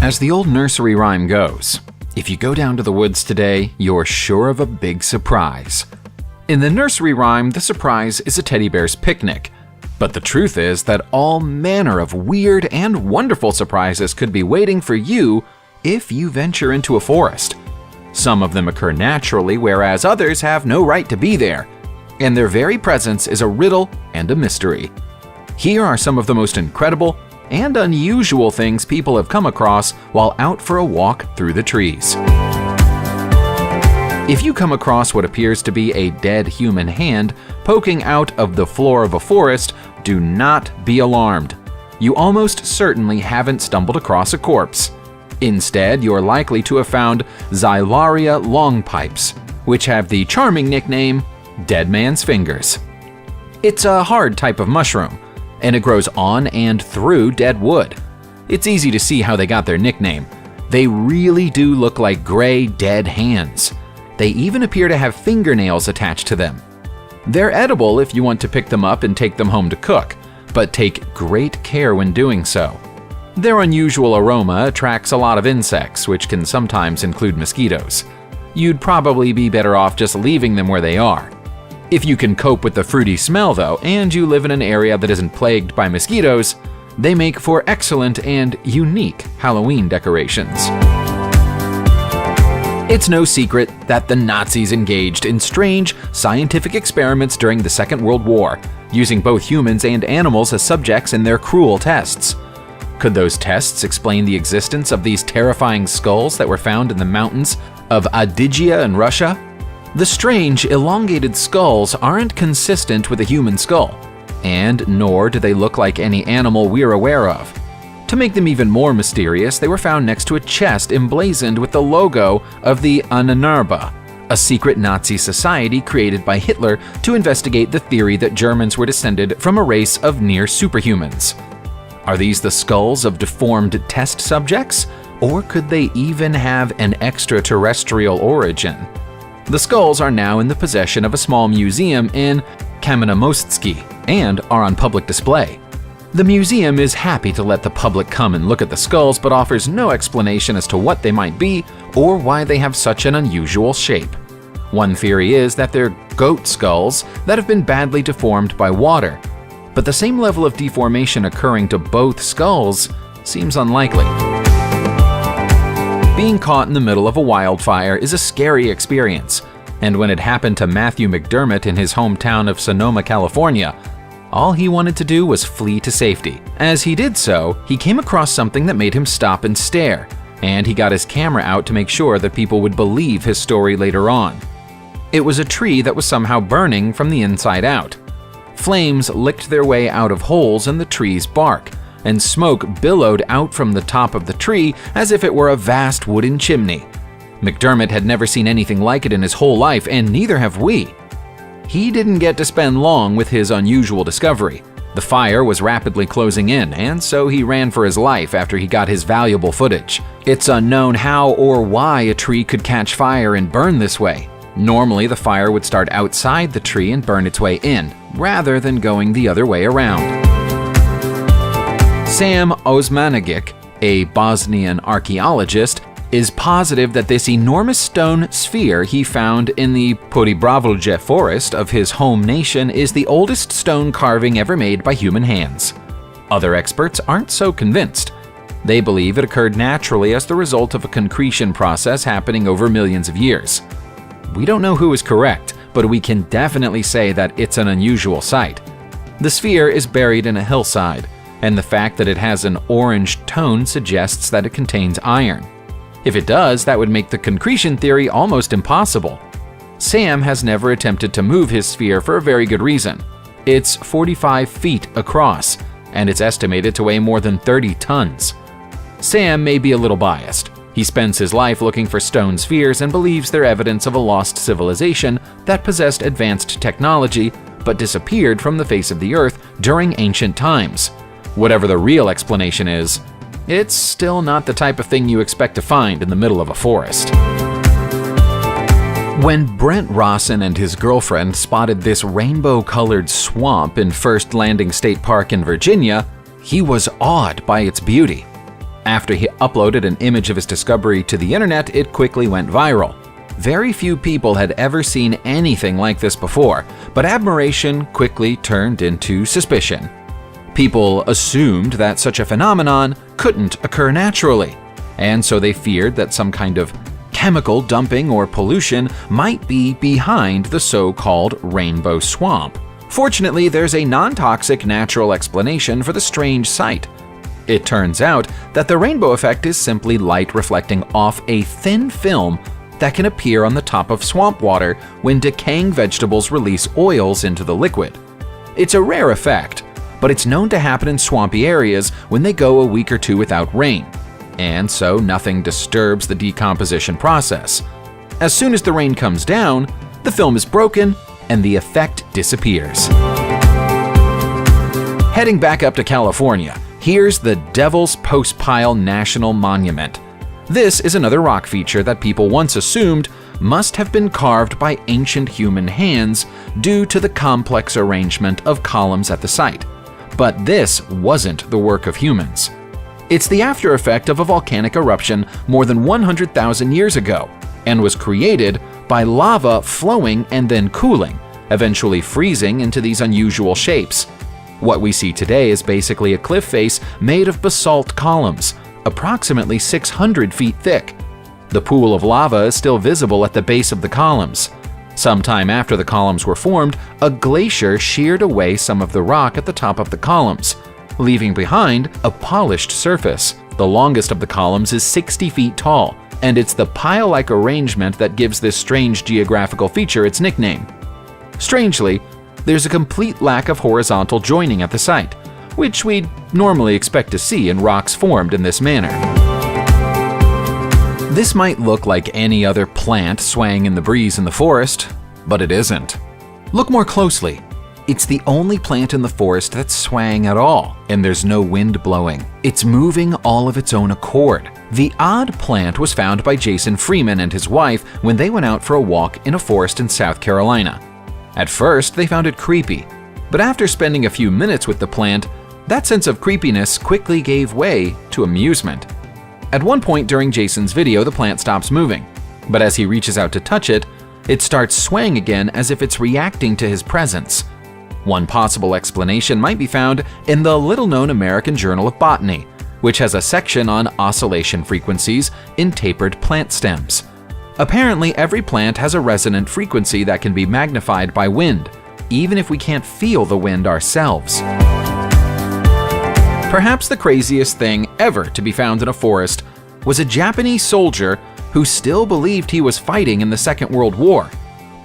As the old nursery rhyme goes, if you go down to the woods today, you're sure of a big surprise. In the nursery rhyme, the surprise is a teddy bear's picnic. But the truth is that all manner of weird and wonderful surprises could be waiting for you if you venture into a forest. Some of them occur naturally, whereas others have no right to be there. And their very presence is a riddle and a mystery. Here are some of the most incredible and unusual things people have come across while out for a walk through the trees. If you come across what appears to be a dead human hand poking out of the floor of a forest, do not be alarmed. You almost certainly haven't stumbled across a corpse. Instead, you're likely to have found Xylaria longpipes, which have the charming nickname Dead Man's Fingers. It's a hard type of mushroom, and it grows on and through dead wood. It's easy to see how they got their nickname. They really do look like gray, dead hands. They even appear to have fingernails attached to them. They're edible if you want to pick them up and take them home to cook, but take great care when doing so. Their unusual aroma attracts a lot of insects, which can sometimes include mosquitoes. You'd probably be better off just leaving them where they are. If you can cope with the fruity smell, though, and you live in an area that isn't plagued by mosquitoes, they make for excellent and unique Halloween decorations. It's no secret that the Nazis engaged in strange scientific experiments during the Second World War, using both humans and animals as subjects in their cruel tests. Could those tests explain the existence of these terrifying skulls that were found in the mountains of Adygia in Russia? The strange, elongated skulls aren't consistent with a human skull, and nor do they look like any animal we're aware of. To make them even more mysterious, they were found next to a chest emblazoned with the logo of the Ahnenerbe, a secret Nazi society created by Hitler to investigate the theory that Germans were descended from a race of near superhumans. Are these the skulls of deformed test subjects, or could they even have an extraterrestrial origin? The skulls are now in the possession of a small museum in Kamenomostsky and are on public display. The museum is happy to let the public come and look at the skulls, but offers no explanation as to what they might be or why they have such an unusual shape. One theory is that they're goat skulls that have been badly deformed by water, but the same level of deformation occurring to both skulls seems unlikely. Being caught in the middle of a wildfire is a scary experience, and when it happened to Matthew McDermott in his hometown of Sonoma, California, all he wanted to do was flee to safety. As he did so, he came across something that made him stop and stare, and he got his camera out to make sure that people would believe his story later on. It was a tree that was somehow burning from the inside out. Flames licked their way out of holes in the tree's bark, and smoke billowed out from the top of the tree as if it were a vast wooden chimney. McDermott had never seen anything like it in his whole life, and neither have we. He didn't get to spend long with his unusual discovery. The fire was rapidly closing in, and so he ran for his life after he got his valuable footage. It's unknown how or why a tree could catch fire and burn this way. Normally, the fire would start outside the tree and burn its way in, rather than going the other way around. Sam Osmanagic, a Bosnian archaeologist, is positive that this enormous stone sphere he found in the Podibravlje forest of his home nation is the oldest stone carving ever made by human hands. Other experts aren't so convinced. They believe it occurred naturally as the result of a concretion process happening over millions of years. We don't know who is correct, but we can definitely say that it's an unusual sight. The sphere is buried in a hillside, and the fact that it has an orange tone suggests that it contains iron. If it does, that would make the concretion theory almost impossible. Sam has never attempted to move his sphere for a very good reason. It's 45 feet across, and it's estimated to weigh more than 30 tons. Sam may be a little biased. He spends his life looking for stone spheres and believes they're evidence of a lost civilization that possessed advanced technology but disappeared from the face of the earth during ancient times. Whatever the real explanation is, it's still not the type of thing you expect to find in the middle of a forest. When Brent Rawson and his girlfriend spotted this rainbow-colored swamp in First Landing State Park in Virginia, he was awed by its beauty. After he uploaded an image of his discovery to the internet, it quickly went viral. Very few people had ever seen anything like this before, but admiration quickly turned into suspicion. People assumed that such a phenomenon couldn't occur naturally, and so they feared that some kind of chemical dumping or pollution might be behind the so-called rainbow swamp. Fortunately, there's a non-toxic natural explanation for the strange sight. It turns out that the rainbow effect is simply light reflecting off a thin film that can appear on the top of swamp water when decaying vegetables release oils into the liquid. It's a rare effect, but it's known to happen in swampy areas when they go a week or two without rain, and so nothing disturbs the decomposition process. As soon as the rain comes down, the film is broken and the effect disappears. Heading back up to California, here's the Devil's Postpile National Monument. This is another rock feature that people once assumed must have been carved by ancient human hands due to the complex arrangement of columns at the site. But this wasn't the work of humans. It's the after effect of a volcanic eruption more than 100,000 years ago, and was created by lava flowing and then cooling, eventually freezing into these unusual shapes. What we see today is basically a cliff face made of basalt columns, approximately 600 feet thick. The pool of lava is still visible at the base of the columns. Sometime after the columns were formed, a glacier sheared away some of the rock at the top of the columns, leaving behind a polished surface. The longest of the columns is 60 feet tall, and it's the pile-like arrangement that gives this strange geographical feature its nickname. Strangely, there's a complete lack of horizontal joining at the site, which we'd normally expect to see in rocks formed in this manner. This might look like any other plant swaying in the breeze in the forest, but it isn't. Look more closely. It's the only plant in the forest that's swaying at all, and there's no wind blowing. It's moving all of its own accord. The odd plant was found by Jason Freeman and his wife when they went out for a walk in a forest in South Carolina. At first, they found it creepy, but after spending a few minutes with the plant, that sense of creepiness quickly gave way to amusement. At one point during Jason's video, the plant stops moving, but as he reaches out to touch it, it starts swaying again as if it's reacting to his presence. One possible explanation might be found in the little-known American Journal of Botany, which has a section on oscillation frequencies in tapered plant stems. Apparently, every plant has a resonant frequency that can be magnified by wind, even if we can't feel the wind ourselves. Perhaps the craziest thing ever to be found in a forest was a Japanese soldier who still believed he was fighting in the Second World War.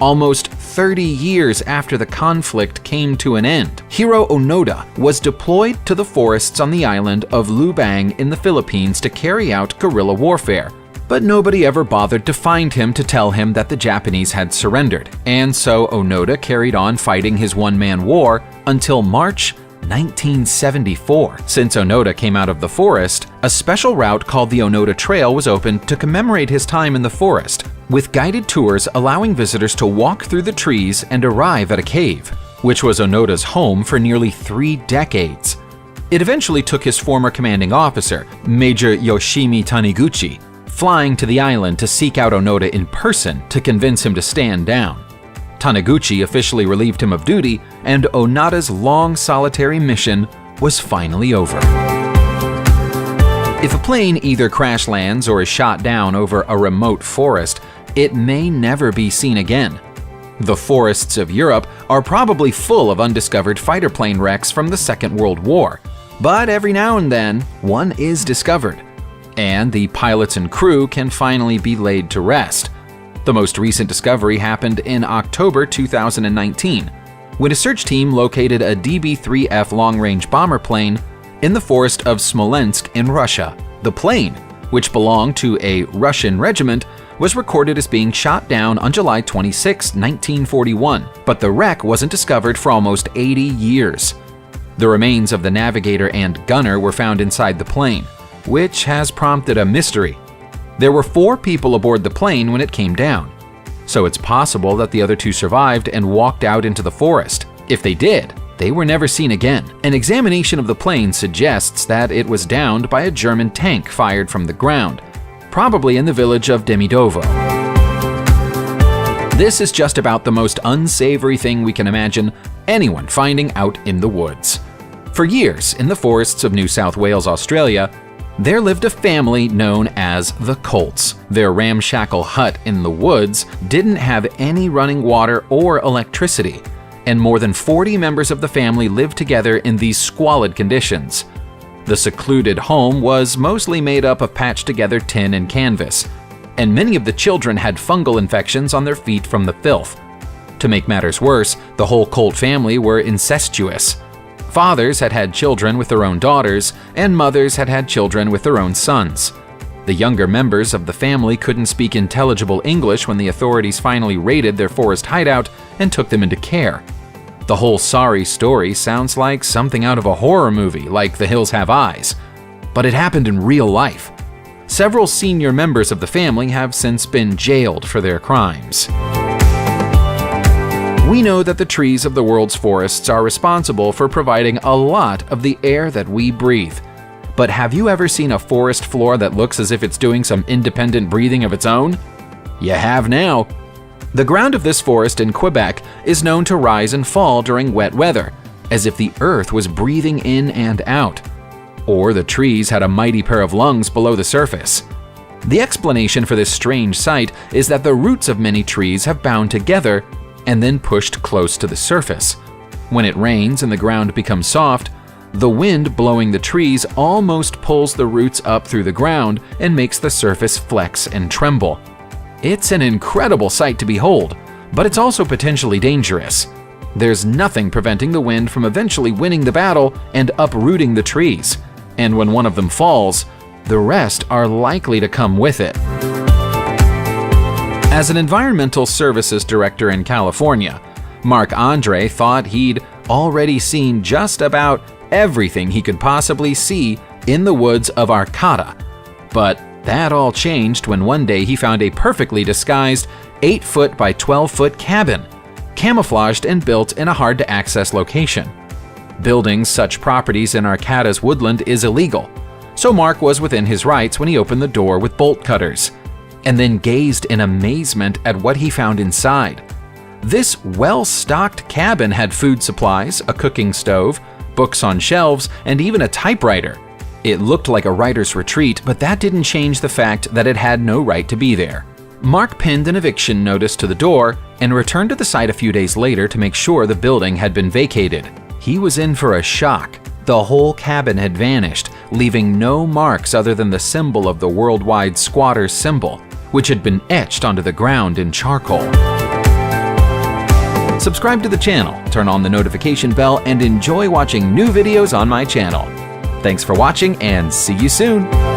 Almost 30 years after the conflict came to an end, Hiro Onoda was deployed to the forests on the island of Lubang in the Philippines to carry out guerrilla warfare. But nobody ever bothered to find him to tell him that the Japanese had surrendered, and so Onoda carried on fighting his one-man war until March 1974. Since Onoda came out of the forest, a special route called the Onoda Trail was opened to commemorate his time in the forest, with guided tours allowing visitors to walk through the trees and arrive at a cave, which was Onoda's home for nearly 3 decades. It eventually took his former commanding officer, Major Yoshimi Taniguchi, flying to the island to seek out Onoda in person to convince him to stand down. Taniguchi officially relieved him of duty, and Onoda's long solitary mission was finally over. If a plane either crash lands or is shot down over a remote forest, it may never be seen again. The forests of Europe are probably full of undiscovered fighter plane wrecks from the Second World War, but every now and then, one is discovered, and the pilots and crew can finally be laid to rest. The most recent discovery happened in October 2019, when a search team located a DB-3F long-range bomber plane in the forest of Smolensk in Russia. The plane, which belonged to a Russian regiment, was recorded as being shot down on July 26, 1941, but the wreck wasn't discovered for almost 80 years. The remains of the navigator and gunner were found inside the plane, which has prompted a mystery. There were 4 people aboard the plane when it came down, so it's possible that the other 2 survived and walked out into the forest. If they did, They were never seen again. An examination of the plane suggests that it was downed by a German tank fired from the ground, probably in the village of Demidovo. This is just about the most unsavory thing we can imagine anyone finding out in the woods. For years, in the forests of New South Wales, Australia, there lived a family known as the Colts. Their ramshackle hut in the woods didn't have any running water or electricity, and more than 40 members of the family lived together in these squalid conditions. The secluded home was mostly made up of patched-together tin and canvas, and many of the children had fungal infections on their feet from the filth. To make matters worse, the whole Colt family were incestuous. Fathers had had children with their own daughters, and mothers had had children with their own sons. The younger members of the family couldn't speak intelligible English when the authorities finally raided their forest hideout and took them into care. The whole sorry story sounds like something out of a horror movie like The Hills Have Eyes, but it happened in real life. Several senior members of the family have since been jailed for their crimes. We know that the trees of the world's forests are responsible for providing a lot of the air that we breathe. But have you ever seen a forest floor that looks as if it's doing some independent breathing of its own? You have now. The ground of this forest in Quebec is known to rise and fall during wet weather, as if the earth was breathing in and out. Or the trees had a mighty pair of lungs below the surface. The explanation for this strange sight is that the roots of many trees have bound together and then pushed close to the surface. When it rains and the ground becomes soft, the wind blowing the trees almost pulls the roots up through the ground and makes the surface flex and tremble. It's an incredible sight to behold, but it's also potentially dangerous. There's nothing preventing the wind from eventually winning the battle and uprooting the trees, and when one of them falls, the rest are likely to come with it. As an environmental services director in California, Marc Andre thought he'd already seen just about everything he could possibly see in the woods of Arcata. But that all changed when one day he found a perfectly disguised 8-foot by 12-foot cabin, camouflaged and built in a hard-to-access location. Building such properties in Arcata's woodland is illegal, so Marc was within his rights when he opened the door with bolt cutters, and then gazed in amazement at what he found inside. This well-stocked cabin had food supplies, a cooking stove, books on shelves, and even a typewriter. It looked like a writer's retreat, but that didn't change the fact that it had no right to be there. Marc pinned an eviction notice to the door and returned to the site a few days later to make sure the building had been vacated. He was in for a shock. The whole cabin had vanished, leaving no marks other than the symbol of the worldwide squatter's symbol, which had been etched onto the ground in charcoal. Subscribe to the channel, turn on the notification bell, and enjoy watching new videos on my channel. Thanks for watching, and see you soon!